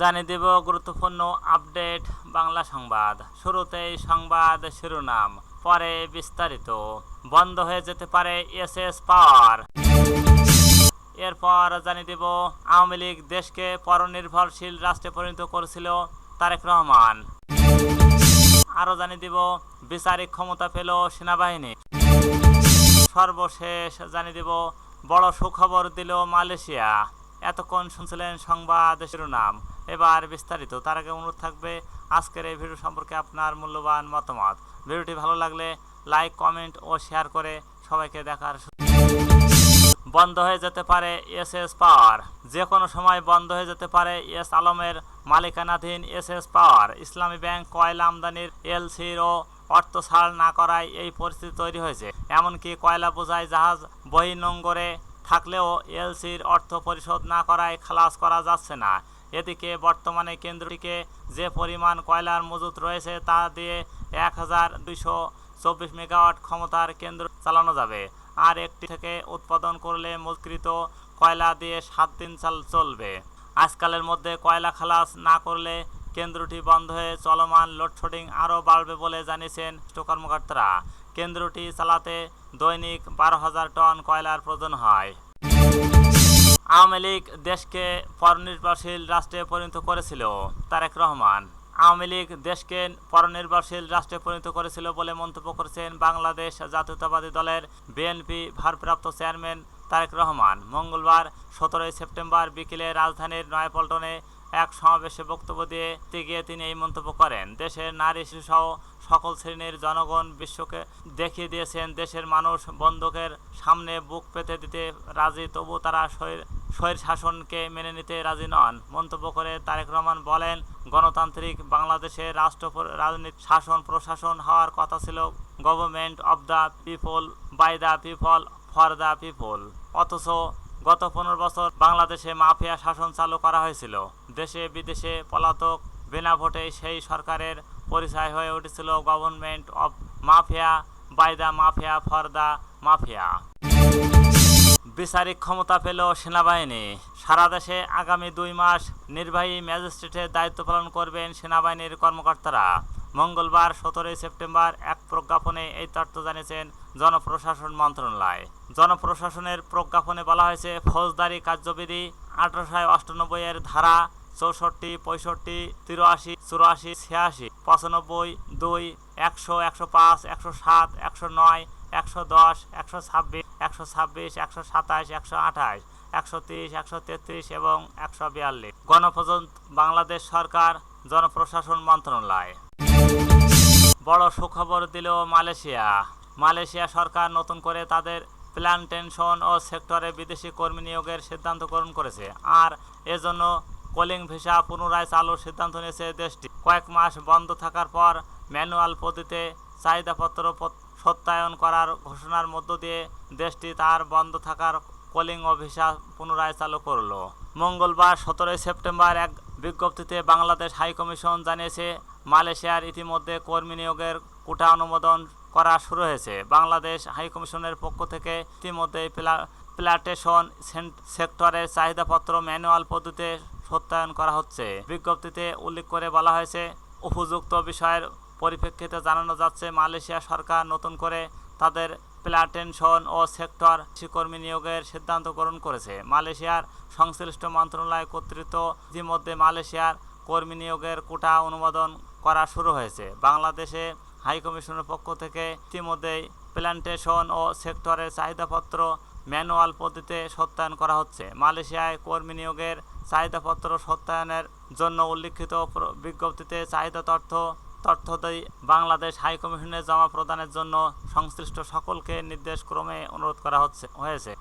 জানিয়ে দেব গুরুত্বপূর্ণ আপডেট বাংলা সংবাদ। শুরুতেই সংবাদ শিরোনাম, পরে বিস্তারিত। বন্ধ হয়ে যেতে পারে এসএস পাওয়ার। এরপর জানিয়ে দেব আওয়ামী লীগ দেশকে পরনির্ভরশীল রাষ্ট্রে পরিণত করেছিল তারেক রহমান। আরও জানিয়ে দেব বিচারিক ক্ষমতা পেল সেনাবাহিনী। সর্বশেষ জানিয়ে দেব বড় সুখবর দিল মালয়েশিয়া। এতক্ষণ শুনছিলেন সংবাদ শিরোনাম, এবার বিস্তারিত। তার আগে অনুরোধ থাকবে আজকের এই ভিডিও সম্পর্কে আপনার মূল্যবান মতামত। ভিডিওটি ভালো লাগলে লাইক, কমেন্ট ও শেয়ার করে সবাইকে দেখার। বন্ধ হয়ে যেতে পারে এসএস পাওয়ার। যে কোনো সময় বন্ধ হয়ে যেতে পারে এস আলমের মালিকানাধীন এসএস পাওয়ার। ইসলামী ব্যাংক কয়লা আমদানির এলসির ও অর্থ ছাড় না করায় এই পরিস্থিতি তৈরি হয়েছে। এমনকি কয়লা বোঝাই জাহাজ বহির্নোঙরে থাকলেও এলসির অর্থ পরিশোধ না করায় খালাস করা যাচ্ছে না। এদিকে বর্তমানে কেন্দ্রটিকে যে পরিমাণ কয়লার মজুত রয়েছে তা দিয়ে 1224 মেগাওয়াট ক্ষমতার কেন্দ্র চালানো যাবে। আর একটি থেকে উৎপাদন করলে মজুতকৃত কয়লা দিয়ে 7 দিন চলবে। আজকালের মধ্যে কয়লা খালাস না করলে কেন্দ্রটি বন্ধ হয়ে চলমান লোডশেডিং আরও বাড়বে বলে জানিয়েছেন কর্মকর্তারা। কেন্দ্রটি চালাতে দৈনিক 12,000 টন কয়লার প্রয়োজন হয়। আওয়ামী লীগ দেশকে পরনির্ভরশীল রাষ্ট্রে পরিণত করেছিল তারেক রহমান। আওয়ামী লীগ দেশকে পরনির্ভরশীল রাষ্ট্রে পরিণত করেছিল বলে মন্তব্য করেছেন বাংলাদেশ জাতীয়তাবাদী দলের বিএনপি ভারপ্রাপ্ত চেয়ারম্যান তারেক রহমান। মঙ্গলবার 17 সেপ্টেম্বর বিকেলে রাজধানীর নয়াপল্টনে এক সমাবেশে বক্তব্য দিয়ে তিনি এই মন্তব্য করেন। দেশের নারী শিশুসহ সকল শ্রেণীর জনগণ বিশ্বকে দেখিয়ে দিয়েছেন দেশের মানুষ বন্দুকের সামনে বুক পেতে দিতে রাজি, তবু তারা স্বৈর শাসনকে মেনে নিতে রাজি নন। মন্তব্য করে তারেক রহমান বলেন, গণতান্ত্রিক বাংলাদেশের রাজনীতি শাসন প্রশাসন হওয়ার কথা ছিল government of the people, by the people, for the people. অথচ গত 15 বছর বাংলাদেশে মাফিয়া শাসন চালু করা হয়েছিল। দেশে বিদেশে পলাতক বিনা ভোটে সেই সরকারের পরিচয় হয়ে উঠেছিল government of mafia, by the mafia, for the mafia. বিচারিক ক্ষমতা পেল সেনাবাহিনী। সারা দেশে আগামী 2 মাস নির্বাহী ম্যাজিস্ট্রেটের দায়িত্ব পালন করবেন সেনাবাহিনীর কর্মকর্তারা। মঙ্গলবার 17 সেপ্টেম্বর এক প্রজ্ঞাপনে এই তথ্য জানিয়েছেন জনপ্রশাসন মন্ত্রণালয়। জনপ্রশাসনের প্রজ্ঞাপনে বলা হয়েছে, ফৌজদারি কার্যবিধি 1898 এর ধারা 64, 65, 83, 84, 86, 95, 2, 100, 105, 107, 109, 110, 126, 127, 127, 128, 130, 133 এবং 142। গণপ্রজাতন্ত্রী বাংলাদেশ সরকার, জনপ্রশাসন মন্ত্রণালয়। বড় সুখবর দিল মালয়েশিয়া। মালয়েশিয়া সরকার নতুন করে তাদের প্ল্যান্টেশন ও সেক্টরে বিদেশি কর্মী নিয়োগের সিদ্ধান্ত গ্রহণ করেছে। আর এজন্য কলিং ভিসা পুনরায় চালুর সিদ্ধান্ত নিয়েছে দেশটি। কয়েক মাস বন্ধ থাকার পর ম্যানুয়াল পদ্ধতিতে চাহিদাপত্র সত্যায়ন করার ঘোষণার মধ্য দিয়ে দেশটি তার বন্ধ থাকার কলিং ও ভিসা পুনরায় চালু করল। মঙ্গলবার 17 সেপ্টেম্বর এক বিজ্ঞপ্তিতে বাংলাদেশ হাইকমিশন জানিয়েছে, মালয়েশিয়ার ইতিমধ্যে কর্মী নিয়োগের কোটা অনুমোদন করা শুরু হয়েছে। বাংলাদেশ হাইকমিশনের পক্ষ থেকে ইতিমধ্যে প্ল্যান্টেশন সেক্টরের চাহিদাপত্র ম্যানুয়াল পদ্ধতিতে সত্যায়ন করা হচ্ছে। বিজ্ঞপ্তিতে উল্লেখ করে বলা হয়েছে, উপযুক্ত বিষয়ের পরিপ্রেক্ষিতে জানানো যাচ্ছে, মালয়েশিয়া সরকার নতুন করে তাদের প্ল্যান্টেশন ও সেক্টর কর্মী নিয়োগের সিদ্ধান্ত গ্রহণ করেছে। মালয়েশিয়ার সংশ্লিষ্ট মন্ত্রণালয় কর্তৃক ইতিমধ্যে মালয়েশিয়ার কর্মী নিয়োগের কোটা অনুমোদন করা শুরু হয়েছে। বাংলাদেশে হাইকমিশনের পক্ষ থেকে ইতিমধ্যেই প্ল্যান্টেশন ও সেক্টরের চাহিদাপত্র ম্যানুয়াল পদ্ধতিতে সত্যায়ন করা হচ্ছে। মালয়েশিয়ায় কর্মী নিয়োগের চাহিদাপত্র সত্যায়নের জন্য উল্লিখিত বিজ্ঞপ্তিতে চাহিদা তথ্যই বাংলাদেশ হাইকমিশনে জমা প্রদানের জন্য সংশ্লিষ্ট সকলকে নির্দেশক্রমে অনুরোধ করা হয়েছে।